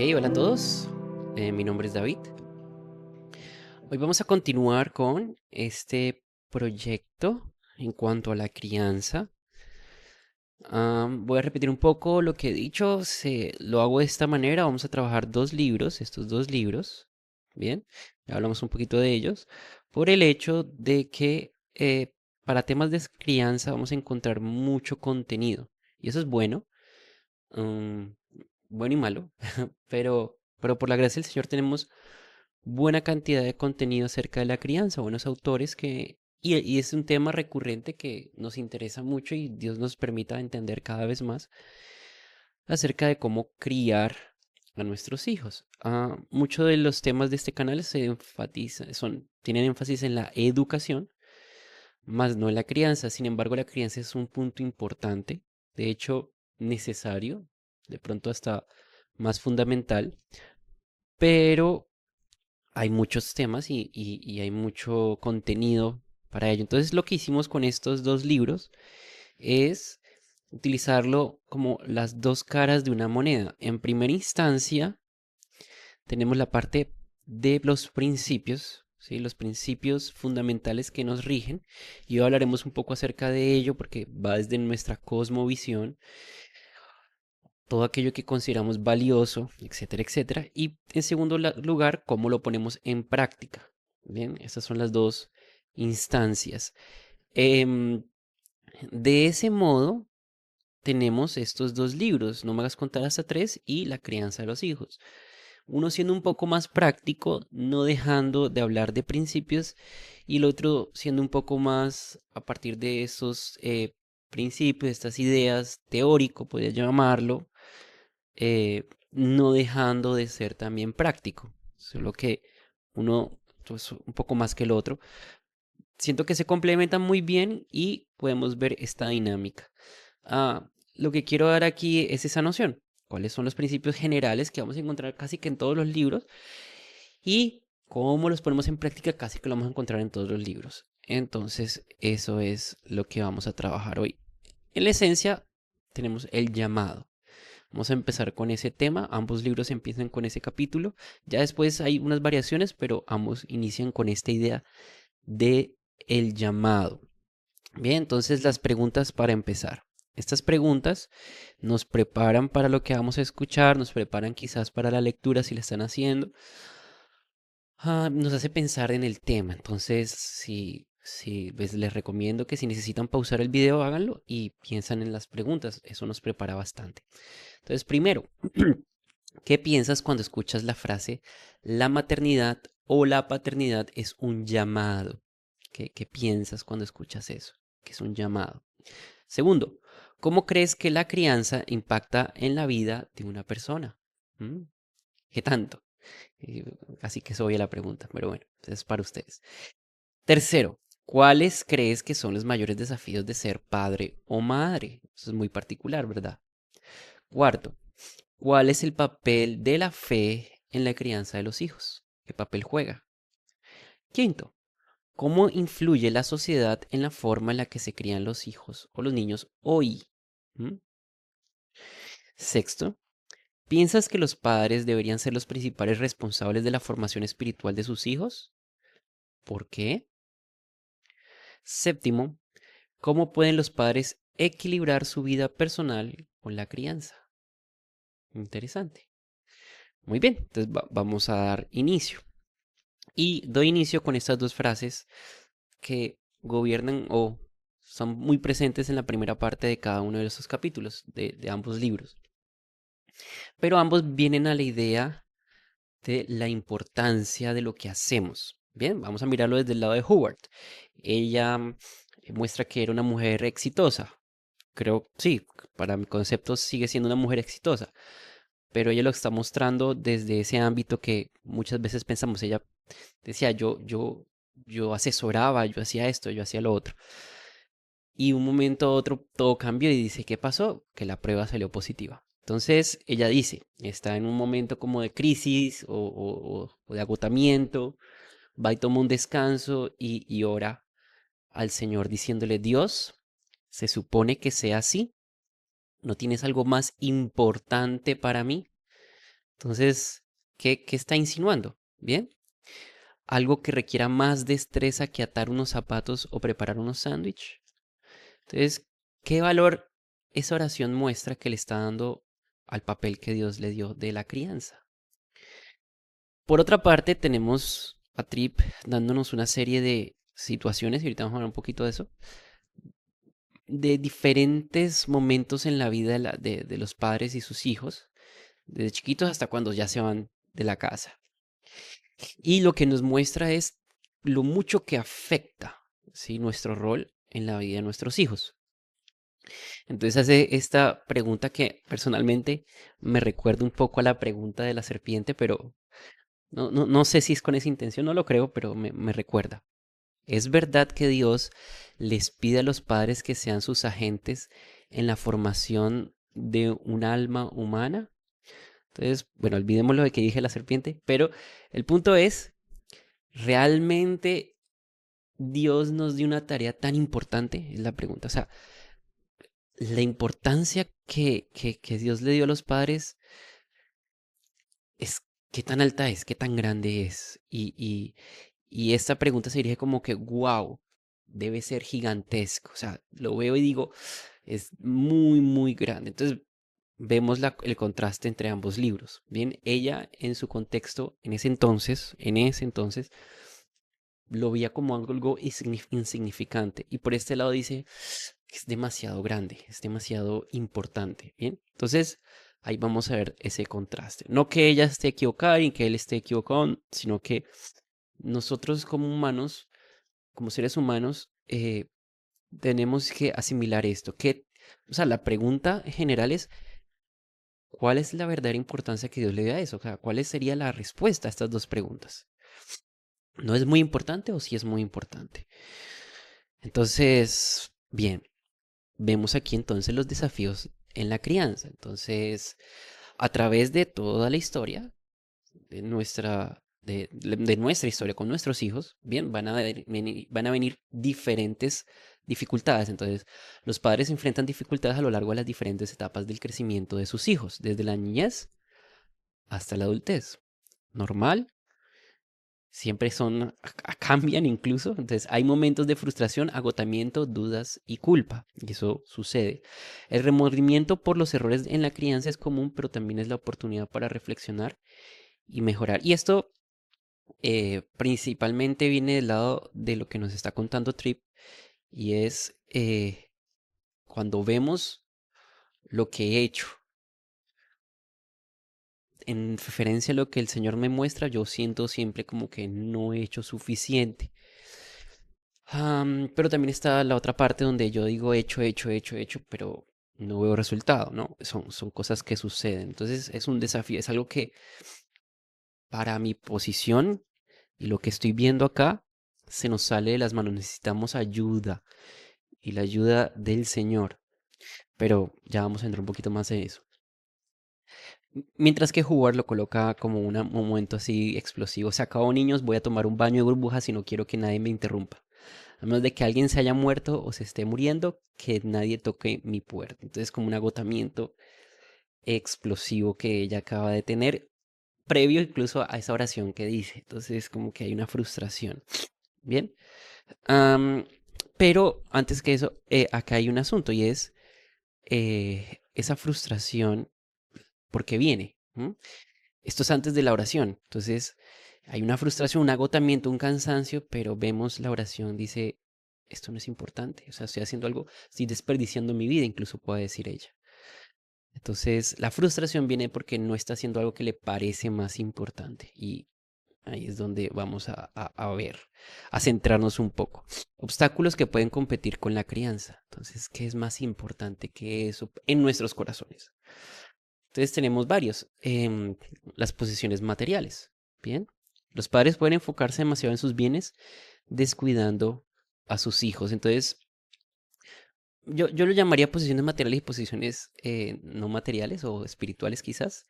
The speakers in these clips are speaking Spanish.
Ok, hola a todos. Mi nombre es David. Hoy vamos a continuar con este proyecto en cuanto a la crianza. Voy a repetir un poco lo que he dicho. Lo hago de esta manera. Vamos a trabajar dos libros, estos dos libros. Bien, ya hablamos un poquito de ellos. Por el hecho de que para temas de crianza vamos a encontrar mucho contenido. Y eso es bueno. mm, bueno y malo. Pero por la gracia del Señor tenemos buena cantidad de contenido acerca de la crianza, buenos autores y es un tema recurrente que nos interesa mucho y Dios nos permita entender cada vez más acerca de cómo criar a nuestros hijos. Muchos de los temas de este canal tienen énfasis en la educación, más no en la crianza. Sin embargo, la crianza es un punto importante, de hecho necesario, de pronto hasta más fundamental, pero hay muchos temas y hay mucho contenido para ello. Entonces lo que hicimos con estos dos libros es utilizarlo como las dos caras de una moneda. En primera instancia tenemos la parte de los principios, ¿sí? Los principios fundamentales que nos rigen y hoy hablaremos un poco acerca de ello porque va desde nuestra cosmovisión, todo aquello que consideramos valioso, etcétera, etcétera. Y en segundo lugar, cómo lo ponemos en práctica. Bien, estas son las dos instancias. Em, de ese modo, tenemos estos dos libros, No me hagas contar hasta tres y La crianza de los hijos. Uno siendo un poco más práctico, no dejando de hablar de principios, y el otro siendo un poco más a partir de esos principios, estas ideas, teórico, podría llamarlo, no dejando de ser también práctico, solo que uno pues, un poco más que el otro. Siento que se complementan muy bien y podemos ver esta dinámica. Lo que quiero dar aquí es esa noción. ¿Cuáles son los principios generales que vamos a encontrar casi que en todos los libros? Y cómo los ponemos en práctica casi que lo vamos a encontrar en todos los libros. Entonces, eso es lo que vamos a trabajar hoy. En la esencia, tenemos el llamado. Vamos a empezar con ese tema. Ambos libros empiezan con ese capítulo. Ya después hay unas variaciones, pero ambos inician con esta idea de el llamado. Bien, entonces las preguntas para empezar. Estas preguntas nos preparan para lo que vamos a escuchar, nos preparan quizás para la lectura si la están haciendo. Nos hace pensar en el tema. Entonces, pues, les recomiendo que si necesitan pausar el video, háganlo y piensan en las preguntas. Eso nos prepara bastante. Entonces, primero, ¿qué piensas cuando escuchas la frase la maternidad o la paternidad es un llamado? ¿Qué piensas cuando escuchas eso? Que es un llamado. Segundo, ¿cómo crees que la crianza impacta en la vida de una persona? ¿Mm? ¿Qué tanto? Eh, Casi que es obvia la pregunta, pero bueno, es para ustedes. Tercero, ¿cuáles crees que son los mayores desafíos de ser padre o madre? Eso es muy particular, ¿verdad? Cuarto, ¿cuál es el papel de la fe en la crianza de los hijos? ¿Qué papel juega? Quinto, ¿cómo influye la sociedad en la forma en la que se crían los hijos o los niños hoy? ¿Mm? Sexto, ¿piensas que los padres deberían ser los principales responsables de la formación espiritual de sus hijos? ¿Por qué? Séptimo, ¿cómo pueden los padres equilibrar su vida personal con la crianza? Interesante. Muy bien, entonces vamos a dar inicio. Y doy inicio con estas dos frases que gobiernan o son muy presentes en la primera parte de cada uno de esos capítulos de ambos libros. Pero ambos vienen a la idea de la importancia de lo que hacemos. Bien, vamos a mirarlo desde el lado de Howard. Ella muestra que era una mujer exitosa. Creo, sí, para mi concepto sigue siendo una mujer exitosa, pero ella lo está mostrando desde ese ámbito que muchas veces pensamos. Ella decía, yo asesoraba, yo hacía esto, yo hacía lo otro. Y un momento a otro todo cambió y dice, ¿qué pasó? Que la prueba salió positiva. Entonces ella dice, está en un momento como de crisis o de agotamiento, va y toma un descanso y ora al Señor diciéndole, Dios, se supone que sea así, ¿no tienes algo más importante para mí? Entonces, ¿qué está insinuando? Bien, algo que requiera más destreza que atar unos zapatos o preparar unos sándwiches. Entonces, ¿qué valor esa oración muestra que le está dando al papel que Dios le dio de la crianza? Por otra parte, tenemos a Trip dándonos una serie de situaciones, y ahorita vamos a hablar un poquito de eso, de diferentes momentos en la vida de los padres y sus hijos, desde chiquitos hasta cuando ya se van de la casa. Y lo que nos muestra es lo mucho que afecta, ¿sí?, nuestro rol en la vida de nuestros hijos. Entonces hace esta pregunta que personalmente me recuerda un poco a la pregunta de la serpiente, pero no sé si es con esa intención, no lo creo, pero me recuerda. ¿Es verdad que Dios les pide a los padres que sean sus agentes en la formación de un alma humana? Entonces, bueno, olvidemos lo de que dije la serpiente, pero el punto es, ¿realmente Dios nos dio una tarea tan importante? Es la pregunta. O sea, la importancia que Dios le dio a los padres es qué tan alta es, qué tan grande es. Y esta pregunta se dirige como que, wow, debe ser gigantesco. O sea, lo veo y digo, es muy, muy grande. Entonces, vemos el contraste entre ambos libros. Bien, ella en su contexto, en ese entonces, lo veía como algo insignificante. Y por este lado dice, es demasiado grande, es demasiado importante. Bien, entonces ahí vamos a ver ese contraste. No que ella esté equivocada y que él esté equivocado, sino que nosotros como humanos, como seres humanos, tenemos que asimilar esto. O sea, la pregunta general es, ¿cuál es la verdadera importancia que Dios le da a eso? O sea, ¿cuál sería la respuesta a estas dos preguntas? ¿No es muy importante o sí es muy importante? Entonces, bien, vemos aquí entonces los desafíos en la crianza. Entonces, a través de toda la historia de nuestra historia con nuestros hijos, bien, van a venir diferentes dificultades. Entonces, los padres enfrentan dificultades a lo largo de las diferentes etapas del crecimiento de sus hijos, desde la niñez hasta la adultez. Normal, siempre cambian incluso. Entonces, hay momentos de frustración, agotamiento, dudas y culpa. Y eso sucede. El remordimiento por los errores en la crianza es común, pero también es la oportunidad para reflexionar y mejorar. Y esto principalmente viene del lado de lo que nos está contando Trip, y es cuando vemos lo que he hecho en referencia a lo que el Señor me muestra, yo siento siempre como que no he hecho suficiente. Pero también está la otra parte donde yo digo hecho, pero no veo resultado, ¿no? Son cosas que suceden. Entonces es un desafío, es algo que para mi posición y lo que estoy viendo acá se nos sale de las manos. Necesitamos ayuda y la ayuda del Señor. Pero ya vamos a entrar un poquito más en eso. Mientras que jugar lo coloca como un momento así explosivo. Se acabó, niños, voy a tomar un baño de burbujas y no quiero que nadie me interrumpa. A menos de que alguien se haya muerto o se esté muriendo, que nadie toque mi puerta. Entonces, como un agotamiento explosivo que ella acaba de tener, previo incluso a esa oración que dice. Entonces, como que hay una frustración. Bien. Am, pero antes que eso, acá hay un asunto y es esa frustración porque viene. ¿M? Esto es antes de la oración. Entonces, hay una frustración, un agotamiento, un cansancio, pero vemos la oración, dice, esto no es importante. O sea, estoy haciendo algo, estoy desperdiciando mi vida, incluso puede decir ella. Entonces, la frustración viene porque no está haciendo algo que le parece más importante. Y ahí es donde vamos a ver, a centrarnos un poco. Obstáculos que pueden competir con la crianza. Entonces, ¿qué es más importante que eso en nuestros corazones? Entonces tenemos varios. Las posesiones materiales. Bien. Los padres pueden enfocarse demasiado en sus bienes, descuidando a sus hijos. Entonces, yo lo llamaría posesiones materiales y posesiones no materiales o espirituales quizás.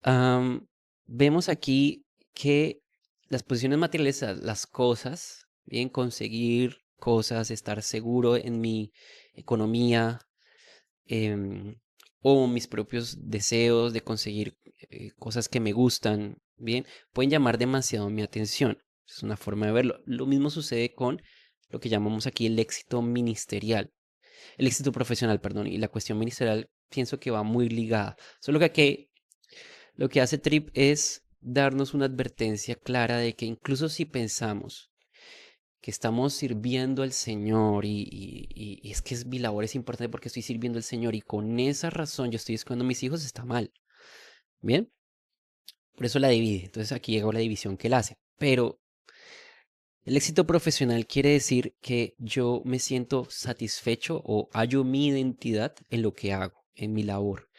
Am, Vemos aquí que las posesiones materiales, las cosas, bien, conseguir cosas, estar seguro en mi economía, em, o mis propios deseos de conseguir cosas que me gustan, bien, pueden llamar demasiado mi atención. Es una forma de verlo. Lo mismo sucede con lo que llamamos aquí el éxito ministerial, el éxito profesional, perdón, y la cuestión ministerial pienso que va muy ligada. Solo que aquí lo que hace Trip es darnos una advertencia clara de que incluso si pensamos que estamos sirviendo al Señor y es que mi labor es importante porque estoy sirviendo al Señor y con esa razón yo estoy escuchando a mis hijos, está mal. Bien, por eso la divide. Entonces aquí llegó la división que él hace. Pero el éxito profesional quiere decir que yo me siento satisfecho o hallo mi identidad en lo que hago, en mi labor,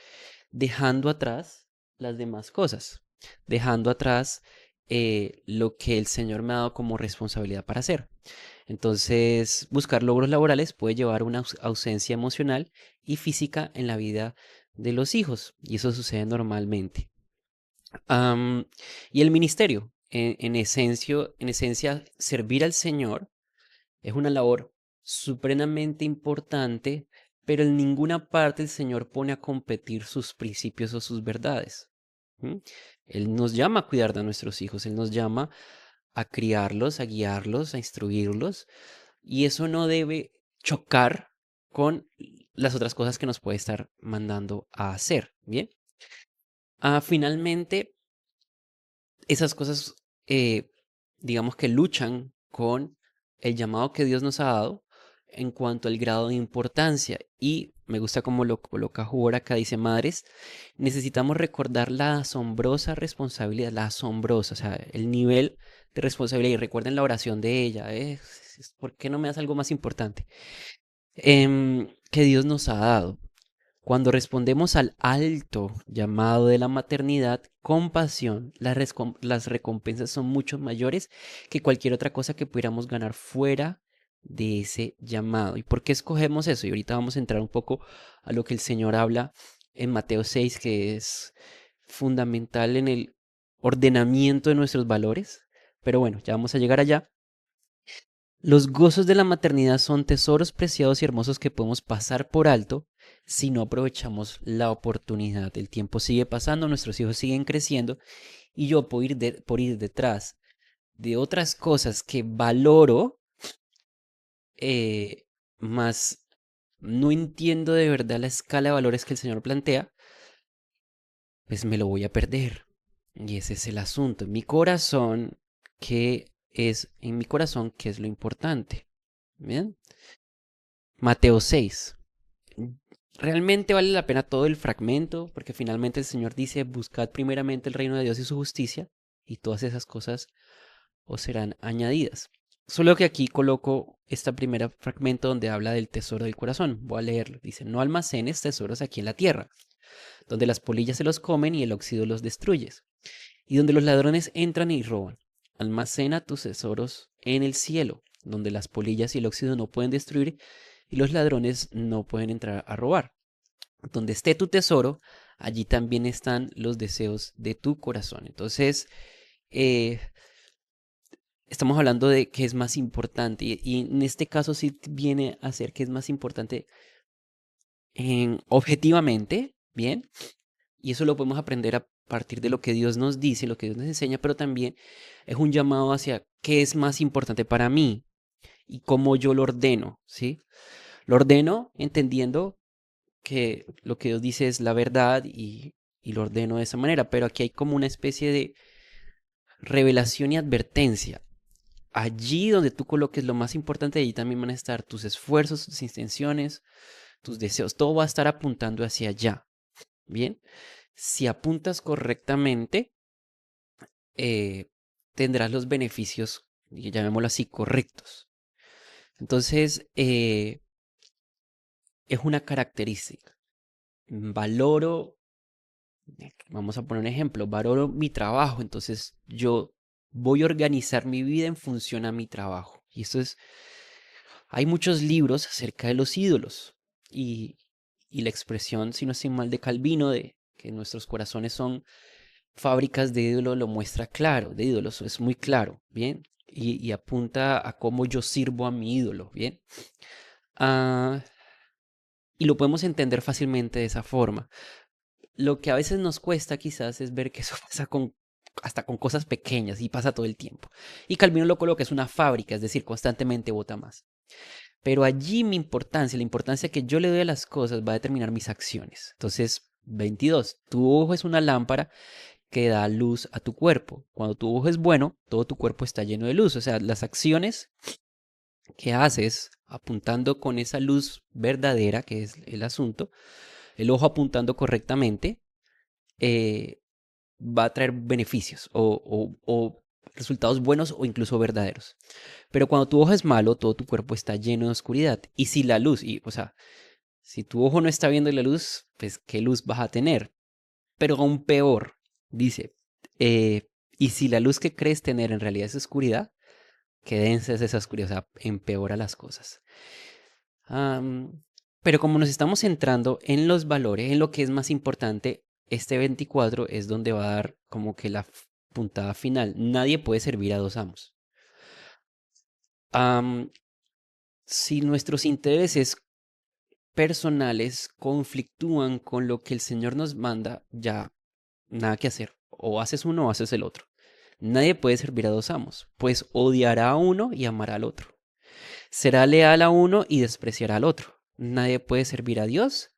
dejando atrás las demás cosas, dejando atrás lo que el Señor me ha dado como responsabilidad para hacer. Entonces, buscar logros laborales puede llevar a una ausencia emocional y física en la vida de los hijos, y eso sucede normalmente. Am, y el ministerio, en esencia, servir al Señor es una labor supremamente importante, pero en ninguna parte el Señor pone a competir sus principios o sus verdades. ¿M? Él nos llama a cuidar de nuestros hijos, Él nos llama a criarlos, a guiarlos, a instruirlos, y eso no debe chocar con las otras cosas que nos puede estar mandando a hacer, ¿bien? Finalmente, esas cosas, digamos que luchan con el llamado que Dios nos ha dado en cuanto al grado de importancia. Y me gusta cómo lo coloca Hubert acá, dice, madres, necesitamos recordar la asombrosa responsabilidad, la asombrosa, o sea, el nivel de responsabilidad. Y recuerden la oración de ella, ¿por qué no me das algo más importante? Que Dios nos ha dado. Cuando respondemos al alto llamado de la maternidad con pasión, las recompensas son mucho mayores que cualquier otra cosa que pudiéramos ganar fuera de ese llamado. ¿Y por qué escogemos eso? Y ahorita vamos a entrar un poco a lo que el Señor habla en Mateo 6, que es fundamental en el ordenamiento de nuestros valores. Pero bueno, ya vamos a llegar allá. Los gozos de la maternidad son tesoros preciados y hermosos que podemos pasar por alto si no aprovechamos la oportunidad. El tiempo sigue pasando, nuestros hijos siguen creciendo y yo por ir detrás de otras cosas que valoro, más no entiendo de verdad la escala de valores que el Señor plantea, pues me lo voy a perder. Y ese es el asunto. En mi corazón, ¿qué es lo importante? ¿Bien? Mateo 6. Realmente vale la pena todo el fragmento, porque finalmente el Señor dice, buscad primeramente el reino de Dios y su justicia, y todas esas cosas os serán añadidas. Solo que aquí coloco este primer fragmento donde habla del tesoro del corazón. Voy a leerlo. Dice, no almacenes tesoros aquí en la tierra, donde las polillas se los comen y el óxido los destruye, y donde los ladrones entran y roban. Almacena tus tesoros en el cielo, donde las polillas y el óxido no pueden destruir y los ladrones no pueden entrar a robar. Donde esté tu tesoro, allí también están los deseos de tu corazón. Entonces, eh, estamos hablando de qué es más importante y en este caso sí viene a ser qué es más importante objetivamente, ¿bien? Y eso lo podemos aprender a partir de lo que Dios nos dice, lo que Dios nos enseña, pero también es un llamado hacia qué es más importante para mí y cómo yo lo ordeno, ¿sí? Lo ordeno entendiendo que lo que Dios dice es la verdad y lo ordeno de esa manera, pero aquí hay como una especie de revelación y advertencia. Allí donde tú coloques lo más importante, allí también van a estar tus esfuerzos, tus intenciones, tus deseos, todo va a estar apuntando hacia allá. Bien, si apuntas correctamente, eh, tendrás los beneficios, llamémoslo así, correctos. Entonces, es una característica. Valoro, vamos a poner un ejemplo, valoro mi trabajo, entonces yo voy a organizar mi vida en función a mi trabajo. Y esto es, hay muchos libros acerca de los ídolos y, y la expresión, si no estoy mal, de Calvino, de que nuestros corazones son fábricas de ídolos, lo muestra claro, de ídolos, es muy claro, ¿bien? Y apunta a cómo yo sirvo a mi ídolo, ¿bien? Ah, y lo podemos entender fácilmente de esa forma. lo que a veces nos cuesta quizás es ver que eso pasa hasta con cosas pequeñas y pasa todo el tiempo. Y Calvino lo coloca, es una fábrica, es decir, constantemente bota más. Pero allí mi importancia, la importancia que yo le doy a las cosas va a determinar mis acciones. Entonces, 22, tu ojo es una lámpara que da luz a tu cuerpo. Cuando tu ojo es bueno, todo tu cuerpo está lleno de luz. O sea, las acciones que haces apuntando con esa luz verdadera, que es el asunto, el ojo apuntando correctamente, eh, va a traer beneficios o resultados buenos o incluso verdaderos. Pero cuando tu ojo es malo, todo tu cuerpo está lleno de oscuridad. Y si la luz, o sea, si tu ojo no está viendo la luz, pues ¿qué luz vas a tener? Pero aún peor, dice, y si la luz que crees tener en realidad es oscuridad, qué densa es esa oscuridad, o sea, empeora las cosas. Pero como nos estamos centrando en los valores, en lo que es más importante, este 24 es donde va a dar como que la puntada final. Nadie puede servir a dos amos. Am, si nuestros intereses personales conflictúan con lo que el Señor nos manda, ya nada que hacer. O haces uno o haces el otro. Nadie puede servir a dos amos, pues odiará a uno y amará al otro. Será leal a uno y despreciará al otro. Nadie puede servir a Dios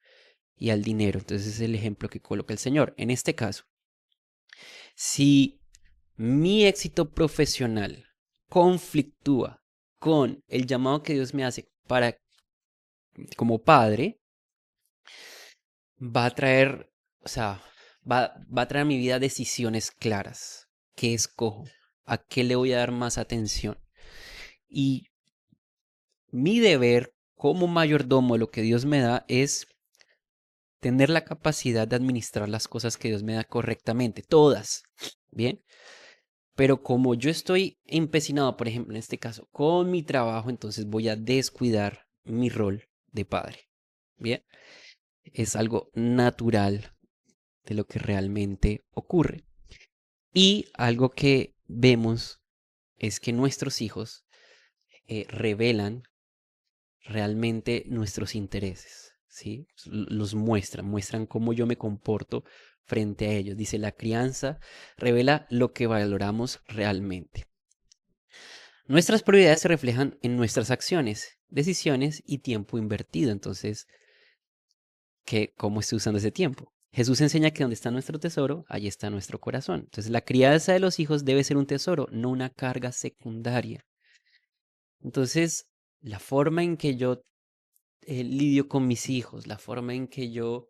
y al dinero. Entonces es el ejemplo que coloca el Señor. En este caso, si mi éxito profesional conflictúa con el llamado que Dios me hace para como padre, va a traer, o sea, va a traer a mi vida decisiones claras. ¿Qué escojo? ¿A qué le voy a dar más atención? Y mi deber como mayordomo de lo que Dios me da es tener la capacidad de administrar las cosas que Dios me da correctamente, todas, ¿bien? Pero como yo estoy empecinado, por ejemplo, en este caso, con mi trabajo, entonces voy a descuidar mi rol de padre, ¿bien? Es algo natural de lo que realmente ocurre. Y algo que vemos es que nuestros hijos revelan realmente nuestros intereses, ¿sí? Los muestran cómo yo me comporto frente a ellos. Dice, la crianza revela lo que valoramos realmente. Nuestras prioridades se reflejan en nuestras acciones, decisiones y tiempo invertido. Entonces, ¿cómo estoy usando ese tiempo? Jesús enseña que donde está nuestro tesoro, ahí está nuestro corazón. Entonces, la crianza de los hijos debe ser un tesoro, no una carga secundaria. Entonces, la forma en que yo lidio con mis hijos, la forma en que yo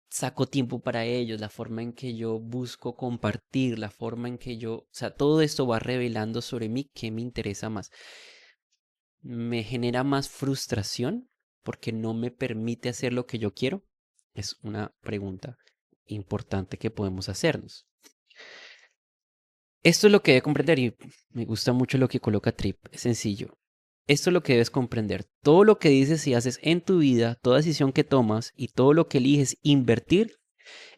saco tiempo para ellos, la forma en que yo busco compartir, la forma en que yo, o sea, todo esto va revelando sobre mí qué me interesa más. Me genera más frustración porque no me permite hacer lo que yo quiero. Es una pregunta importante que podemos hacernos. Esto es lo que debe comprender y me gusta mucho lo que coloca Trip. Es sencillo. Esto es lo que debes comprender. Todo lo que dices y haces en tu vida, toda decisión que tomas y todo lo que eliges invertir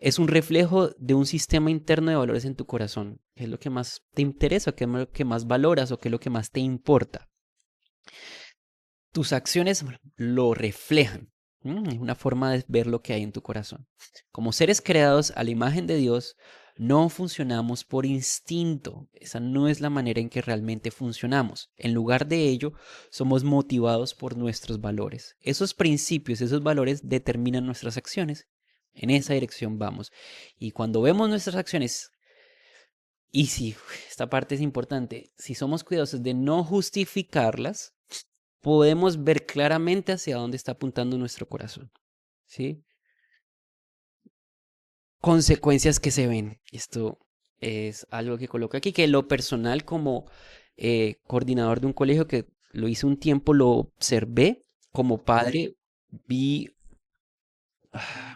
es un reflejo de un sistema interno de valores en tu corazón. ¿Qué es lo que más te interesa? ¿Qué es lo que más valoras? ¿O qué es lo que más te importa? Tus acciones lo reflejan. Es una forma de ver lo que hay en tu corazón. Como seres creados a la imagen de Dios, no funcionamos por instinto. Esa no es la manera en que realmente funcionamos. En lugar de ello, somos motivados por nuestros valores. Esos principios, esos valores determinan nuestras acciones. En esa dirección vamos. Y cuando vemos nuestras acciones, y si esta parte es importante, si somos cuidadosos de no justificarlas, podemos ver claramente hacia dónde está apuntando nuestro corazón, ¿sí? Consecuencias que se ven. Esto es algo que coloca aquí, que lo personal como coordinador de un colegio que lo hice un tiempo, lo observé como padre, vi,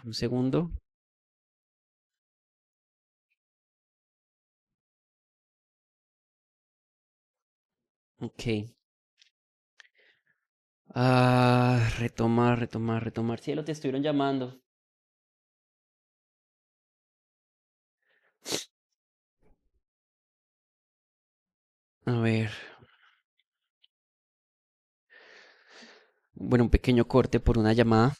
un segundo, ok. Retomar. Cielo, te estuvieron llamando. A ver, bueno, un pequeño corte por una llamada.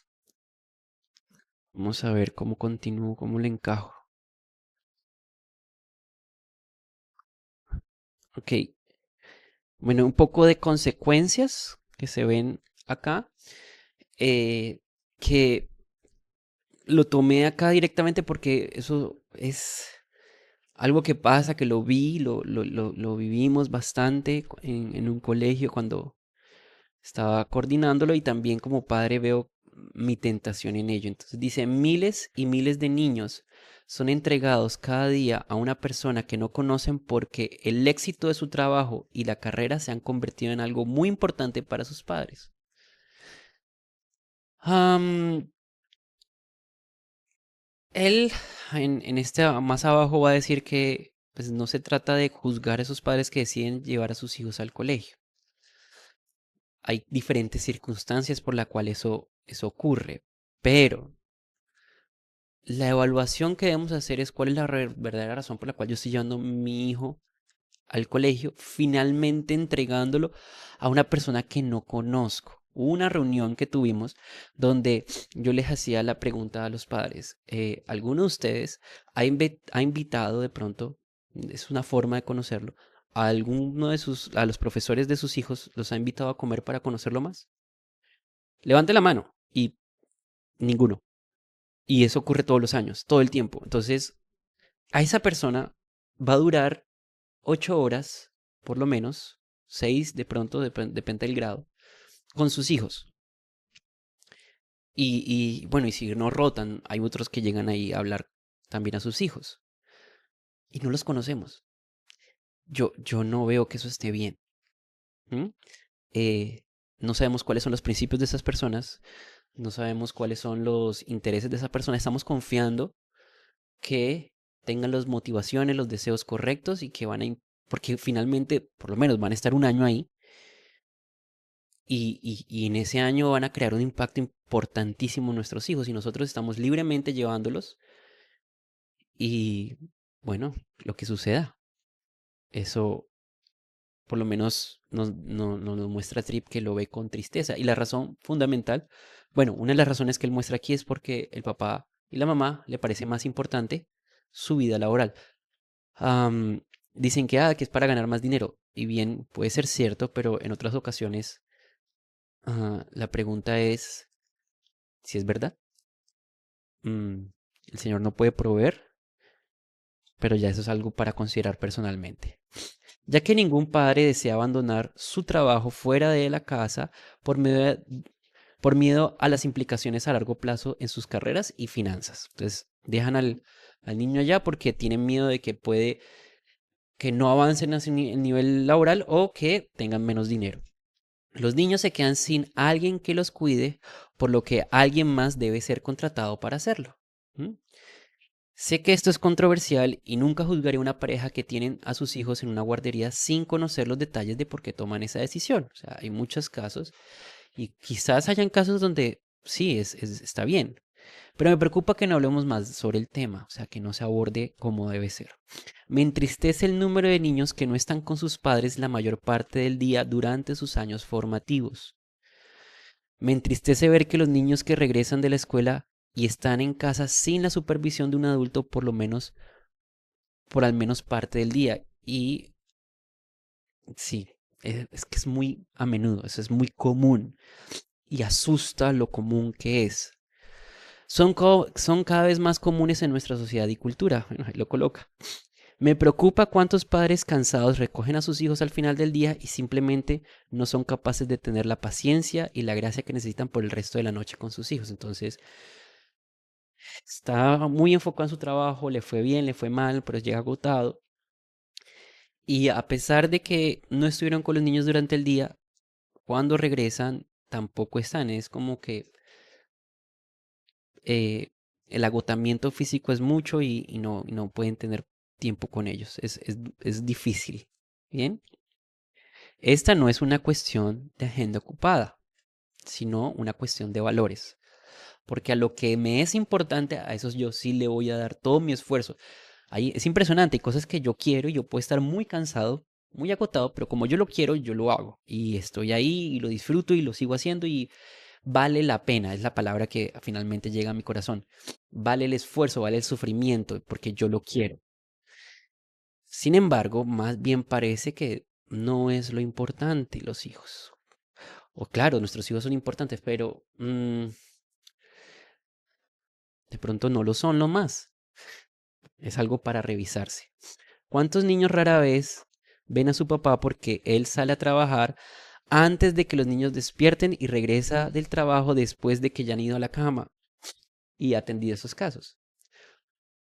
Vamos a ver cómo continúo, cómo le encajo. Ok, bueno, un poco de consecuencias que se ven acá, que lo tomé acá directamente porque eso es algo que pasa, que lo vi, lo vivimos bastante en un colegio cuando estaba coordinándolo y también como padre veo mi tentación en ello. Entonces dice, miles y miles de niños son entregados cada día a una persona que no conocen porque el éxito de su trabajo y la carrera se han convertido en algo muy importante para sus padres. Am, él en este más abajo va a decir que pues, no se trata de juzgar a esos padres que deciden llevar a sus hijos al colegio. Hay diferentes circunstancias por las cuales eso ocurre, pero la evaluación que debemos hacer es cuál es la verdadera razón por la cual yo estoy llevando a mi hijo al colegio, finalmente entregándolo a una persona que no conozco. Hubo una reunión que tuvimos donde yo les hacía la pregunta a los padres, ¿alguno de ustedes ha invitado de pronto, es una forma de conocerlo, a alguno a los profesores de sus hijos, los ha invitado a comer para conocerlo más? Levante la mano y ninguno. Y eso ocurre todos los años, todo el tiempo. Entonces, a esa persona va a durar 8 horas, por lo menos, 6 de pronto, depende del grado, con sus hijos. Bueno, y si no rotan, hay otros que llegan ahí a hablar también a sus hijos. Y no los conocemos. Yo no veo que eso esté bien. ¿M? Eh, no sabemos cuáles son los principios de esas personas. No sabemos cuáles son los intereses de esa persona. Estamos confiando que tengan las motivaciones, los deseos correctos y que porque finalmente, por lo menos van a estar un año ahí y en ese año van a crear un impacto importantísimo en nuestros hijos y nosotros estamos libremente llevándolos y bueno, lo que suceda, eso por lo menos nos muestra Trip que lo ve con tristeza y la razón fundamental, bueno, una de las razones que él muestra aquí es porque el papá y la mamá le parece más importante su vida laboral. Am, dicen que es para ganar más dinero. Y bien, puede ser cierto, pero en otras ocasiones la pregunta es si es verdad. Mm, el Señor no puede proveer, pero ya eso es algo para considerar personalmente. Ya que ningún padre desea abandonar su trabajo fuera de la casa por por miedo a las implicaciones a largo plazo en sus carreras y finanzas. Entonces, dejan al niño allá porque tienen miedo de que puede que no avancen a su nivel laboral o que tengan menos dinero. Los niños se quedan sin alguien que los cuide, por lo que alguien más debe ser contratado para hacerlo. ¿Mm? Sé que esto es controversial y nunca juzgaré a una pareja que tienen a sus hijos en una guardería sin conocer los detalles de por qué toman esa decisión. O sea, hay muchos casos y quizás hayan casos donde sí, está bien, pero me preocupa que no hablemos más sobre el tema, o sea, que no se aborde como debe ser. Me entristece el número de niños que no están con sus padres la mayor parte del día durante sus años formativos. Me entristece ver que los niños que regresan de la escuela y están en casa sin la supervisión de un adulto por al menos parte del día. Y sí, es que es muy a menudo, eso es muy común y asusta lo común que es. Son cada vez más comunes en nuestra sociedad y cultura. Bueno, ahí lo coloca. Me preocupa cuántos padres cansados recogen a sus hijos al final del día y simplemente no son capaces de tener la paciencia y la gracia que necesitan por el resto de la noche con sus hijos. Entonces, está muy enfocado en su trabajo, le fue bien, le fue mal, pero llega agotado. Y a pesar de que no estuvieron con los niños durante el día, cuando regresan tampoco están. Es como que eh, el agotamiento físico es mucho y no pueden tener tiempo con ellos. Es difícil. Bien. Esta no es una cuestión de agenda ocupada, sino una cuestión de valores. Porque a lo que me es importante, a eso yo sí le voy a dar todo mi esfuerzo. Ahí es impresionante, hay cosas que yo quiero y yo puedo estar muy cansado, muy agotado, pero como yo lo quiero, yo lo hago. Y estoy ahí y lo disfruto y lo sigo haciendo y Vale la pena, es la palabra que finalmente llega a mi corazón. Vale el esfuerzo, vale el sufrimiento, porque yo lo quiero. Sin embargo, más bien parece que no es lo importante los hijos. O claro, nuestros hijos son importantes, pero de pronto no lo son lo más. Es algo para revisarse. ¿Cuántos niños rara vez ven a su papá porque él sale a trabajar antes de que los niños despierten y regresa del trabajo después de que ya han ido a la cama y ha atendido esos casos?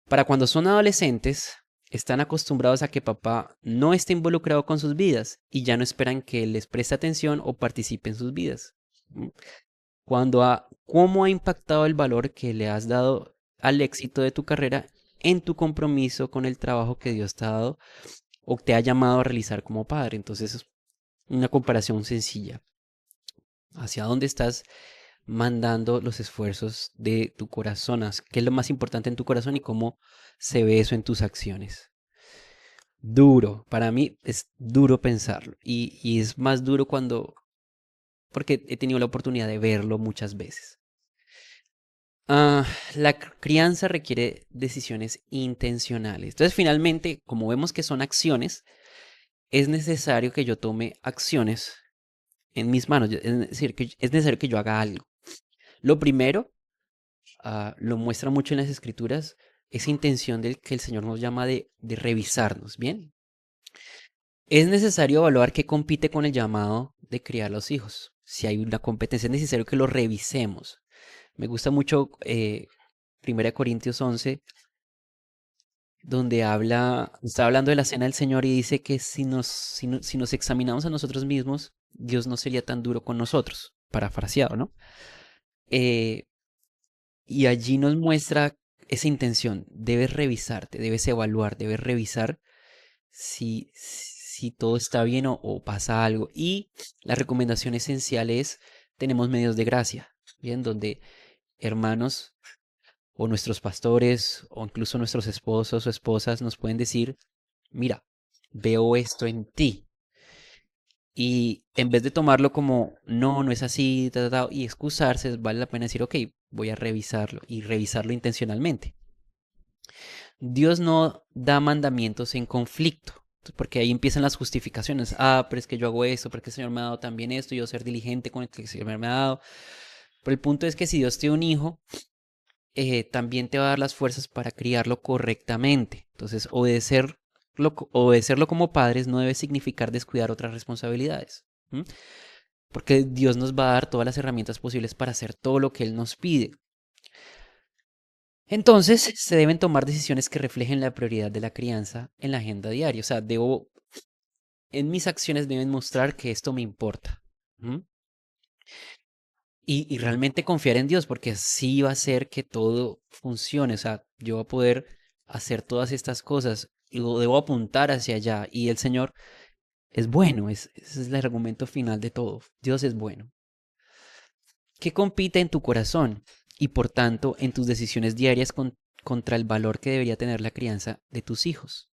Para cuando son adolescentes, están acostumbrados a que papá no esté involucrado con sus vidas y ya no esperan que él les preste atención o participe en sus vidas. ¿Mm? ¿Cómo ha impactado el valor que le has dado al éxito de tu carrera en tu compromiso con el trabajo que Dios te ha dado o te ha llamado a realizar como padre? Entonces, es una comparación sencilla. ¿Hacia dónde estás mandando los esfuerzos de tu corazón? ¿Qué es lo más importante en tu corazón y cómo se ve eso en tus acciones? Duro, para mí es duro pensarlo y es más duro porque he tenido la oportunidad de verlo muchas veces. La crianza requiere decisiones intencionales. Entonces, finalmente, como vemos que son acciones, es necesario que yo tome acciones en mis manos. Es decir, que es necesario que yo haga algo. Lo primero, lo muestra mucho en las escrituras, esa intención del que el Señor nos llama de revisarnos, ¿bien? Es necesario evaluar qué compite con el llamado de criar a los hijos. Si hay una competencia, es necesario que lo revisemos. Me gusta mucho 1 Corintios 11, donde está hablando de la cena del Señor y dice que si nos examinamos a nosotros mismos, Dios no sería tan duro con nosotros, parafraseado, ¿no? Eh, y allí nos muestra esa intención. Debes revisarte, debes evaluar, debes revisar si todo está bien o pasa algo. Y la recomendación esencial es, tenemos medios de gracia, ¿bien? Donde hermanos o nuestros pastores o incluso nuestros esposos o esposas nos pueden decir, mira, veo esto en ti. Y en vez de tomarlo como, no, no es así, y excusarse, vale la pena decir, ok, voy a revisarlo y revisarlo intencionalmente. Dios no da mandamientos en conflicto, porque ahí empiezan las justificaciones. Pero es que yo hago esto, porque el Señor me ha dado también esto, yo ser diligente con el que el Señor me ha dado. Pero el punto es que si Dios te da un hijo, también te va a dar las fuerzas para criarlo correctamente. Entonces, obedecerlo como padres no debe significar descuidar otras responsabilidades. ¿M? Porque Dios nos va a dar todas las herramientas posibles para hacer todo lo que Él nos pide. Entonces, se deben tomar decisiones que reflejen la prioridad de la crianza en la agenda diaria. O sea, en mis acciones deben mostrar que esto me importa. ¿M? Y realmente confiar en Dios, porque así va a hacer que todo funcione. O sea, yo voy a poder hacer todas estas cosas y lo debo apuntar hacia allá. Y el Señor es bueno, ese es el argumento final de todo. Dios es bueno. ¿Qué compite en tu corazón y por tanto en tus decisiones diarias contra el valor que debería tener la crianza de tus hijos?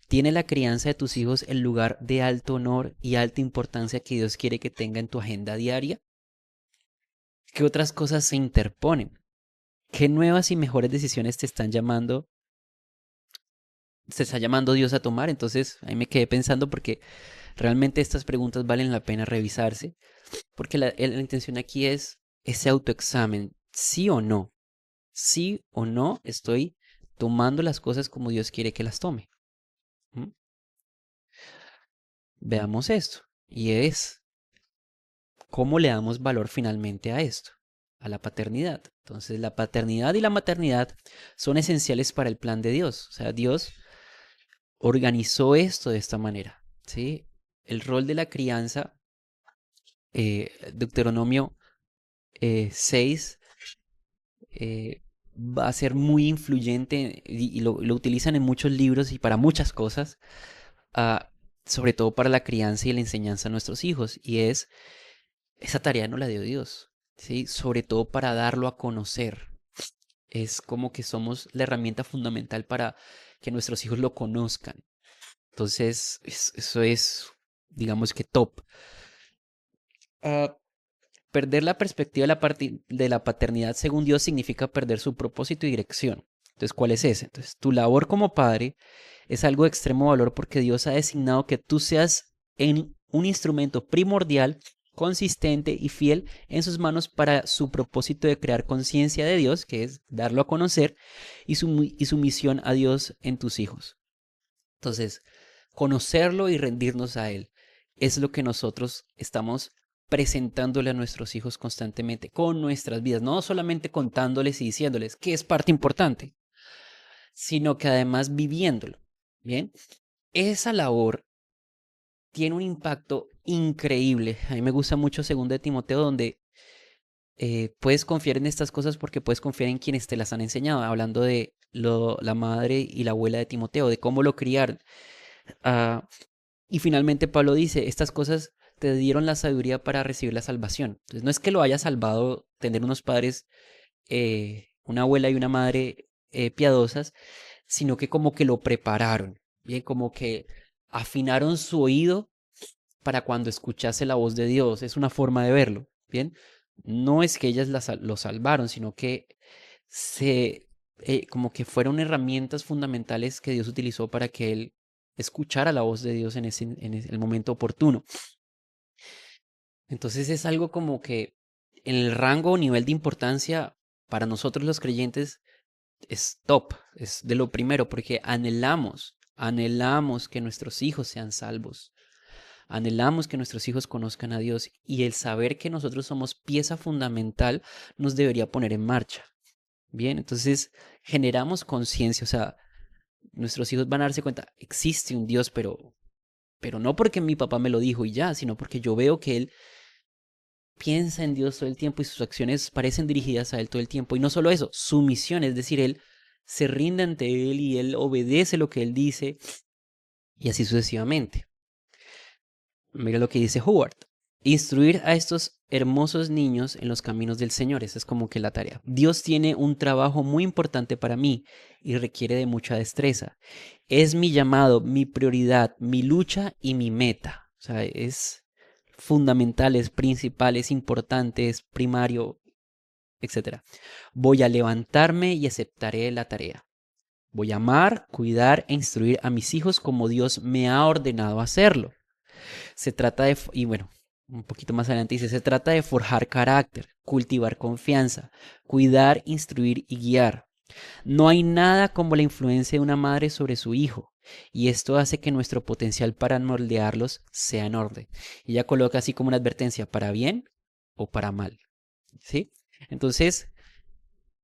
¿Tiene la crianza de tus hijos el lugar de alto honor y alta importancia que Dios quiere que tenga en tu agenda diaria? ¿Qué otras cosas se interponen? ¿Qué nuevas y mejores decisiones te está llamando Dios a tomar? Entonces, ahí me quedé pensando porque realmente estas preguntas valen la pena revisarse, porque la intención aquí es ese autoexamen, sí o no estoy tomando las cosas como Dios quiere que las tome. ¿Mm? Veamos esto, y es cómo le damos valor finalmente a esto, a la paternidad. Entonces, la paternidad y la maternidad son esenciales para el plan de Dios. O sea, Dios organizó esto de esta manera, ¿sí? El rol de la crianza, Deuteronomio 6, va a ser muy influyente y lo utilizan en muchos libros y para muchas cosas, ah, sobre todo para la crianza y la enseñanza a nuestros hijos. Y esa tarea no la dio Dios, ¿sí? Sobre todo para darlo a conocer. Es como que somos la herramienta fundamental para que nuestros hijos lo conozcan. Entonces, eso es, digamos que top. Ah, perder la perspectiva de la paternidad según Dios significa perder su propósito y dirección. Entonces, ¿cuál es ese? Entonces, tu labor como padre es algo de extremo valor porque Dios ha designado que tú seas un instrumento primordial, consistente y fiel en sus manos para su propósito de crear conciencia de Dios, que es darlo a conocer, y su misión a Dios en tus hijos. Entonces, conocerlo y rendirnos a Él es lo que nosotros estamos presentándole a nuestros hijos constantemente con nuestras vidas, no solamente contándoles y diciéndoles que es parte importante, sino que además viviéndolo. Bien, esa labor tiene un impacto increíble. A mí me gusta mucho 2 de Timoteo, donde puedes confiar en estas cosas porque puedes confiar en quienes te las han enseñado, hablando de la madre y la abuela de Timoteo, de cómo lo criaron. Ah, y finalmente Pablo dice, estas cosas te dieron la sabiduría para recibir la salvación. Entonces no es que lo haya salvado tener unos padres, una abuela y una madre piadosas, sino que como que lo prepararon, bien, como que afinaron su oído para cuando escuchase la voz de Dios. Es una forma de verlo, bien. No es que ellas lo salvaron, sino que como que fueron herramientas fundamentales que Dios utilizó para que él escuchara la voz de Dios en el momento oportuno. Entonces es algo como que en el rango o nivel de importancia para nosotros los creyentes es top, es de lo primero, porque anhelamos que nuestros hijos sean salvos. Anhelamos que nuestros hijos conozcan a Dios y el saber que nosotros somos pieza fundamental nos debería poner en marcha. Bien, entonces generamos conciencia, o sea, nuestros hijos van a darse cuenta, existe un Dios, pero no porque mi papá me lo dijo y ya, sino porque yo veo que él piensa en Dios todo el tiempo y sus acciones parecen dirigidas a él todo el tiempo. Y no solo eso, su misión, es decir, él se rinde ante él y él obedece lo que él dice y así sucesivamente. Mira lo que dice Howard. Instruir a estos hermosos niños en los caminos del Señor. Esa es como que la tarea. Dios tiene un trabajo muy importante para mí y requiere de mucha destreza. Es mi llamado, mi prioridad, mi lucha y mi meta. O sea, es fundamental, es principal, es importante, es primario, etcétera. Voy a levantarme y aceptaré la tarea. Voy a amar, cuidar e instruir a mis hijos como Dios me ha ordenado hacerlo. Se trata de, y bueno, un poquito más adelante dice, se trata de forjar carácter, cultivar confianza, cuidar, instruir y guiar. No hay nada como la influencia de una madre sobre su hijo, y esto hace que nuestro potencial para moldearlos sea enorme. Y ella coloca así como una advertencia, para bien o para mal, ¿sí? Entonces,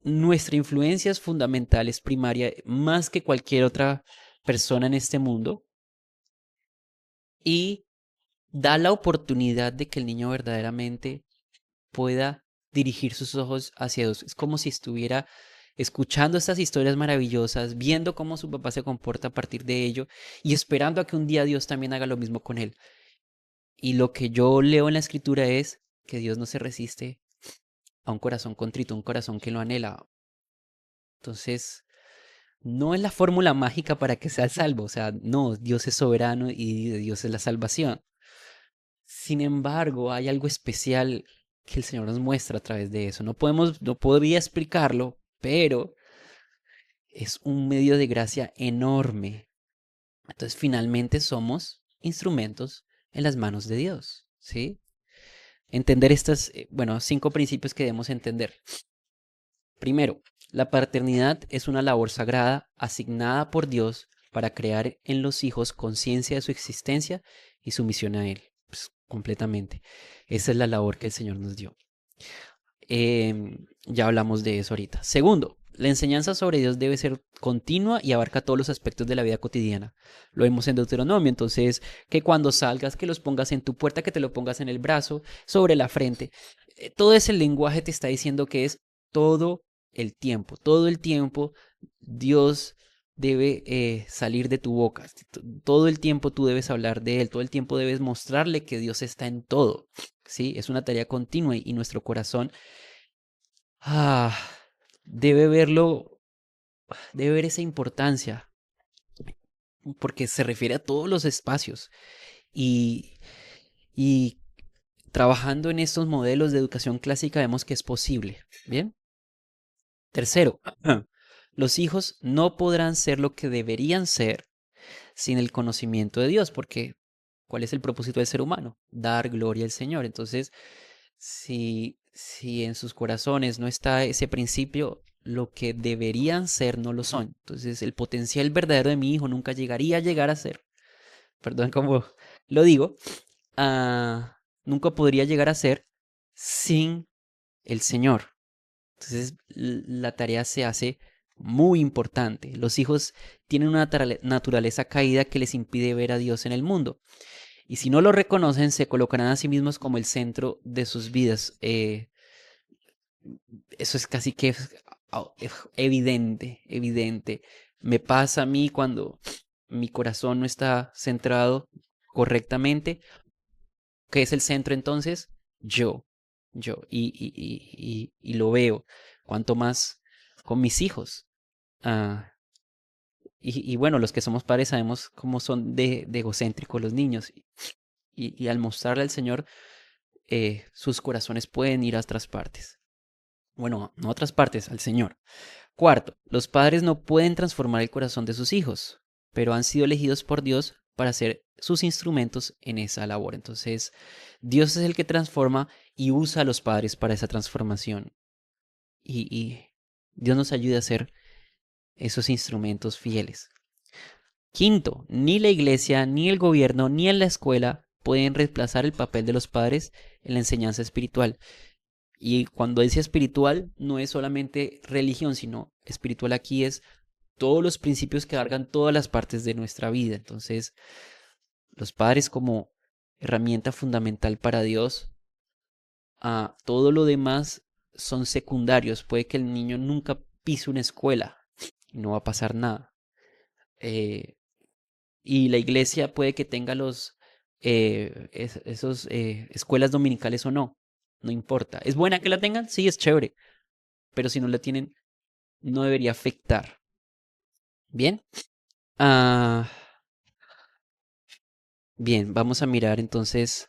nuestra influencia es fundamental, es primaria, más que cualquier otra persona en este mundo, y da la oportunidad de que el niño verdaderamente pueda dirigir sus ojos hacia Dios. Es como si estuviera escuchando estas historias maravillosas, viendo cómo su papá se comporta a partir de ello y esperando a que un día Dios también haga lo mismo con él. Y lo que yo leo en la escritura es que Dios no se resiste a un corazón contrito, un corazón que lo anhela. Entonces, no es la fórmula mágica para que sea salvo, o sea, no, Dios es soberano y de Dios es la salvación. Sin embargo, hay algo especial que el Señor nos muestra a través de eso. No podría explicarlo, pero es un medio de gracia enorme. Entonces, finalmente somos instrumentos en las manos de Dios, ¿sí? Entender estas, bueno, 5 principios que debemos entender. Primero, la paternidad es una labor sagrada asignada por Dios para crear en los hijos conciencia de su existencia y su misión a Él, pues, completamente. Esa es la labor que el Señor nos dio. Ya hablamos de eso ahorita. Segundo, la enseñanza sobre Dios debe ser continua y abarca todos los aspectos de la vida cotidiana. Lo vemos en Deuteronomio, entonces, que cuando salgas, que los pongas en tu puerta, que te lo pongas en el brazo, sobre la frente. Todo ese lenguaje te está diciendo que es todo el tiempo Dios debe salir de tu boca. Todo el tiempo tú debes hablar de Él, todo el tiempo debes mostrarle que Dios está en todo. ¿Sí? Es una tarea continua y nuestro corazón ah, debe verlo, debe ver esa importancia, porque se refiere a todos los espacios y, y trabajando en estos modelos de educación clásica vemos que es posible. Bien. Tercero, los hijos no podrán ser lo que deberían ser sin el conocimiento de Dios, porque ¿cuál es el propósito del ser humano? Dar gloria al Señor. Entonces, si en sus corazones no está ese principio, lo que deberían ser no lo son. Entonces, el potencial verdadero de mi hijo nunca llegaría a llegar a ser, perdón cómo lo digo, nunca podría llegar a ser sin el Señor. Entonces, la tarea se hace muy importante. Los hijos tienen una naturaleza caída que les impide ver a Dios en el mundo. Y si no lo reconocen, se colocarán a sí mismos como el centro de sus vidas. Eso es casi que evidente, evidente. Me pasa a mí cuando mi corazón no está centrado correctamente. ¿Qué es el centro entonces? Yo, yo. Y lo veo. Cuanto más con mis hijos. Ah, y bueno, los que somos padres sabemos cómo son de egocéntricos los niños. Y al mostrarle al Señor, sus corazones pueden ir a otras partes. Bueno, no a otras partes, al Señor. Cuarto, los padres no pueden transformar el corazón de sus hijos, pero han sido elegidos por Dios para ser sus instrumentos en esa labor. Entonces, Dios es el que transforma y usa a los padres para esa transformación. Y Dios nos ayuda a ser esos instrumentos fieles. Quinto, ni la iglesia, ni el gobierno, ni en la escuela pueden reemplazar el papel de los padres en la enseñanza espiritual. Y cuando dice espiritual, no es solamente religión, sino espiritual aquí es todos los principios que abarcan todas las partes de nuestra vida. Entonces, los padres como herramienta fundamental para Dios, todo lo demás son secundarios. Puede que el niño nunca pise una escuela y no va a pasar nada. Y la iglesia puede que tenga esos escuelas dominicales o no. No importa. ¿Es buena que la tengan? Sí, es chévere. Pero si no la tienen, no debería afectar. Bien. Ah, bien, vamos a mirar entonces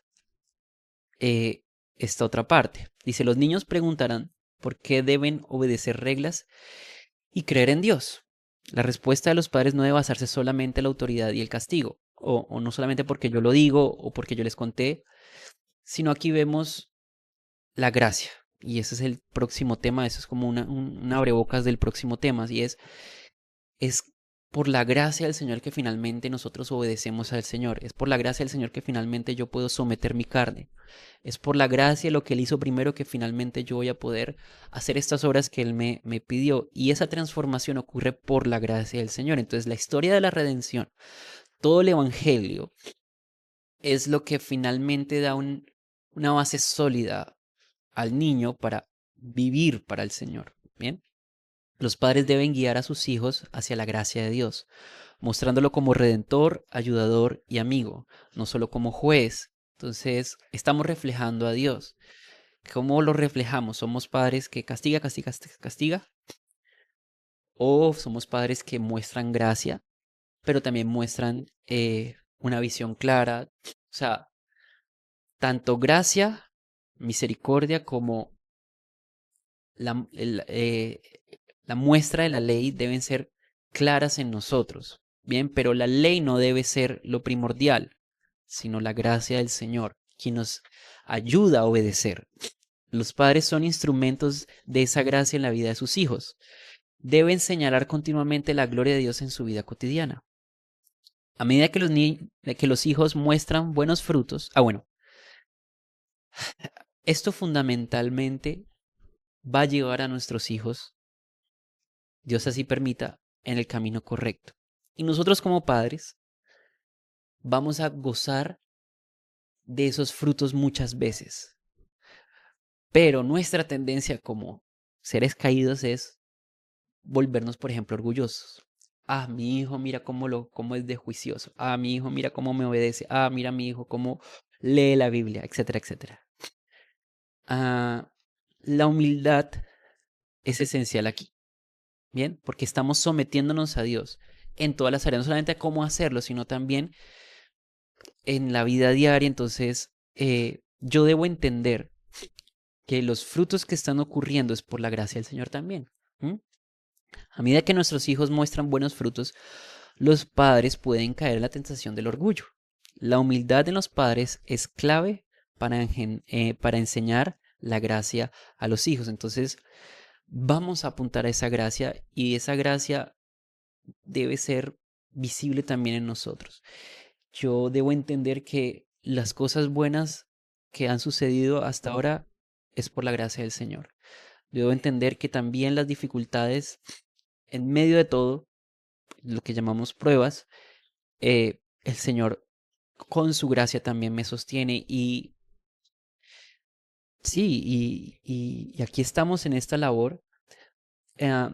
esta otra parte. Dice, los niños preguntarán por qué deben obedecer reglas y creer en Dios. La respuesta de los padres no debe basarse solamente en la autoridad y el castigo, o no solamente porque yo lo digo o porque yo les conté, sino aquí vemos la gracia. Y ese es el próximo tema, eso es como un abrebocas del próximo tema, y es por la gracia del Señor que finalmente nosotros obedecemos al Señor. Es por la gracia del Señor que finalmente yo puedo someter mi carne. Es por la gracia de lo que Él hizo primero que finalmente yo voy a poder hacer estas obras que Él me pidió. Y esa transformación ocurre por la gracia del Señor. Entonces la historia de la redención, todo el Evangelio, es lo que finalmente da una base sólida al niño para vivir para el Señor. Bien. Los padres deben guiar a sus hijos hacia la gracia de Dios, mostrándolo como redentor, ayudador y amigo, no solo como juez. Entonces, estamos reflejando a Dios. ¿Cómo lo reflejamos? ¿Somos padres que castiga, castiga, castiga? ¿O somos padres que muestran gracia, pero también muestran una visión clara? O sea, tanto gracia, misericordia como la, la muestra de la ley deben ser claras en nosotros. Bien, pero la ley no debe ser lo primordial, sino la gracia del Señor, quien nos ayuda a obedecer. Los padres son instrumentos de esa gracia en la vida de sus hijos. Deben señalar continuamente la gloria de Dios en su vida cotidiana. A medida que que los hijos muestran buenos frutos, bueno, esto fundamentalmente va a llevar a nuestros hijos, Dios así permita, en el camino correcto. Y nosotros como padres vamos a gozar de esos frutos muchas veces. Pero nuestra tendencia como seres caídos es volvernos, por ejemplo, orgullosos. Ah, mi hijo, mira cómo es de juicioso. Ah, mi hijo, mira cómo me obedece. Ah, mira mi hijo cómo lee la Biblia, etcétera, etcétera. La humildad es esencial aquí. Bien, porque estamos sometiéndonos a Dios en todas las áreas, no solamente a cómo hacerlo, sino también en la vida diaria. Entonces, yo debo entender que los frutos que están ocurriendo es por la gracia del Señor también. ¿Mm? A medida que nuestros hijos muestran buenos frutos, los padres pueden caer en la tentación del orgullo. La humildad en los padres es clave para enseñar la gracia a los hijos. Entonces, vamos a apuntar a esa gracia y esa gracia debe ser visible también en nosotros. Yo debo entender que las cosas buenas que han sucedido hasta ahora es por la gracia del Señor. Debo entender que también las dificultades, en medio de todo, lo que llamamos pruebas, el Señor con su gracia también me sostiene. Y sí, y aquí estamos en esta labor,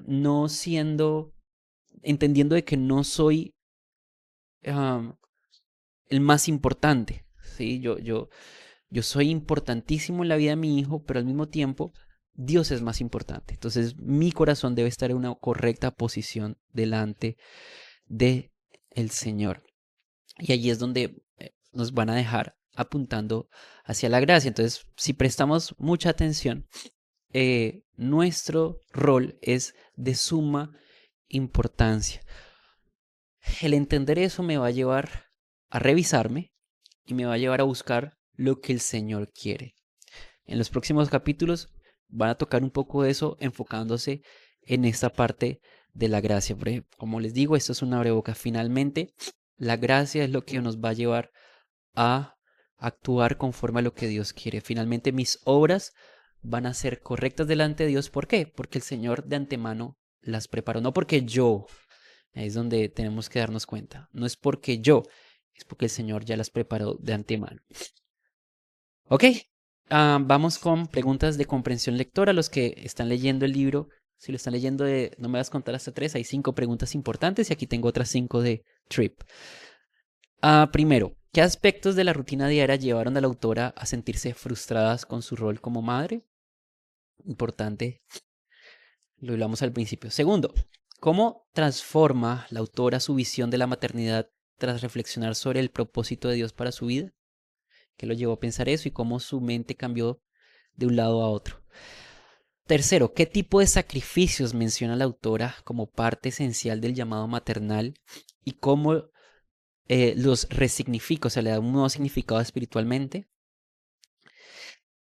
no siendo, entendiendo de que no soy el más importante. ¿Sí? Yo soy importantísimo en la vida de mi hijo, pero al mismo tiempo Dios es más importante. Entonces mi corazón debe estar en una correcta posición delante de el Señor. Y allí es donde nos van a dejar apuntando hacia la gracia. Entonces, si prestamos mucha atención, nuestro rol es de suma importancia. El entender eso me va a llevar a revisarme y me va a llevar a buscar lo que el Señor quiere. En los próximos capítulos van a tocar un poco de eso enfocándose en esta parte de la gracia. Porque, como les digo, esto es una abrebocas. Finalmente, la gracia es lo que nos va a llevar a actuar conforme a lo que Dios quiere. Finalmente, mis obras van a ser correctas delante de Dios. ¿Por qué? Porque el Señor de antemano las preparó. No porque yo, ahí es donde tenemos que darnos cuenta. No es porque yo, es porque el Señor ya las preparó de antemano. Ok, vamos con preguntas de comprensión lectora. Los que están leyendo el libro, si lo están leyendo de no me vas a contar hasta 3, hay 5 preguntas importantes y aquí tengo otras 5 de Trip. Primero, ¿qué aspectos de la rutina diaria llevaron a la autora a sentirse frustradas con su rol como madre? Importante, lo hablamos al principio. Segundo, ¿cómo transforma la autora su visión de la maternidad tras reflexionar sobre el propósito de Dios para su vida? ¿Qué lo llevó a pensar eso y cómo su mente cambió de un lado a otro? Tercero, ¿qué tipo de sacrificios menciona la autora como parte esencial del llamado maternal y cómo los resignifica, o sea, le da un nuevo significado espiritualmente?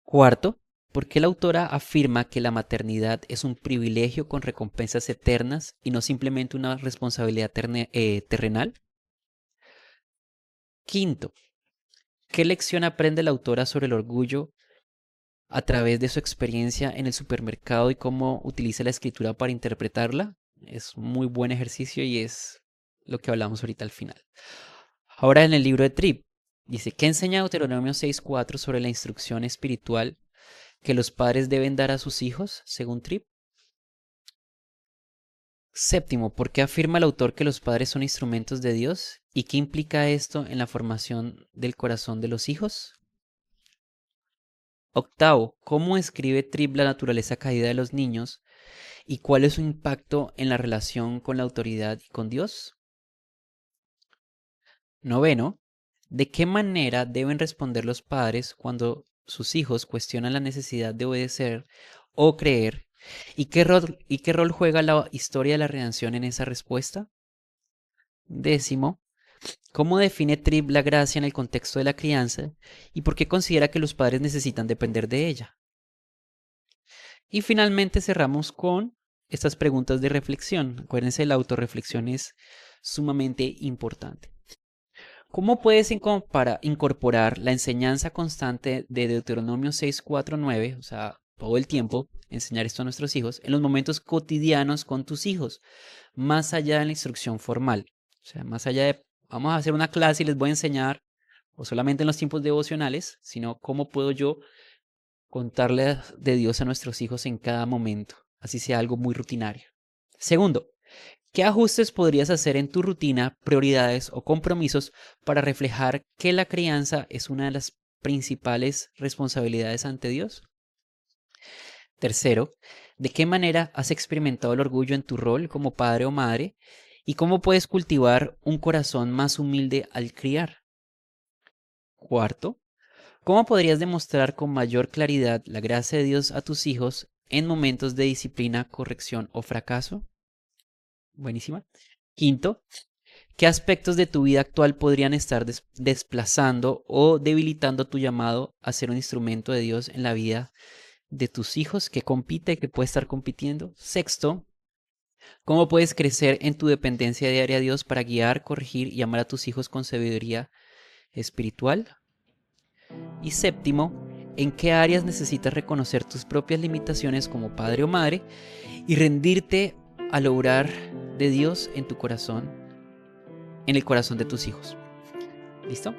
Cuarto, ¿por qué la autora afirma que la maternidad es un privilegio con recompensas eternas y no simplemente una responsabilidad terrenal? Quinto, ¿qué lección aprende la autora sobre el orgullo a través de su experiencia en el supermercado y cómo utiliza la escritura para interpretarla? Es un muy buen ejercicio y es lo que hablamos ahorita al final. Ahora en el libro de Tripp, dice, ¿qué enseña Deuteronomio 6.4 sobre la instrucción espiritual que los padres deben dar a sus hijos, según Tripp? Séptimo, ¿por qué afirma el autor que los padres son instrumentos de Dios? ¿Y qué implica esto en la formación del corazón de los hijos? Octavo, ¿cómo escribe Tripp la naturaleza caída de los niños y cuál es su impacto en la relación con la autoridad y con Dios? Noveno, ¿de qué manera deben responder los padres cuando sus hijos cuestionan la necesidad de obedecer o creer? ¿Y qué rol juega la historia de la redención en esa respuesta? Décimo, ¿cómo define Tripp la gracia en el contexto de la crianza y por qué considera que los padres necesitan depender de ella? Y finalmente cerramos con estas preguntas de reflexión. Acuérdense, la autorreflexión es sumamente importante. ¿Cómo puedes incorporar la enseñanza constante de Deuteronomio 6.4.9, o sea, todo el tiempo, enseñar esto a nuestros hijos, en los momentos cotidianos con tus hijos, más allá de la instrucción formal? O sea, más allá de, vamos a hacer una clase y les voy a enseñar, o solamente en los tiempos devocionales, sino cómo puedo yo contarle de Dios a nuestros hijos en cada momento, así sea algo muy rutinario. Segundo, ¿qué ajustes podrías hacer en tu rutina, prioridades o compromisos para reflejar que la crianza es una de las principales responsabilidades ante Dios? Tercero, ¿de qué manera has experimentado el orgullo en tu rol como padre o madre? ¿Y cómo puedes cultivar un corazón más humilde al criar? Cuarto, ¿Cómo podrías demostrar con mayor claridad la gracia de Dios a tus hijos en momentos de disciplina, corrección o fracaso? Buenísima. Quinto, ¿qué aspectos de tu vida actual podrían estar desplazando o debilitando tu llamado a ser un instrumento de Dios en la vida de tus hijos que compite, que puede estar compitiendo? Sexto, ¿cómo puedes crecer en tu dependencia diaria a Dios para guiar, corregir y amar a tus hijos con sabiduría espiritual? Y séptimo, ¿en qué áreas necesitas reconocer tus propias limitaciones como padre o madre y rendirte al obrar de Dios en tu corazón, en el corazón de tus hijos? ¿Listo?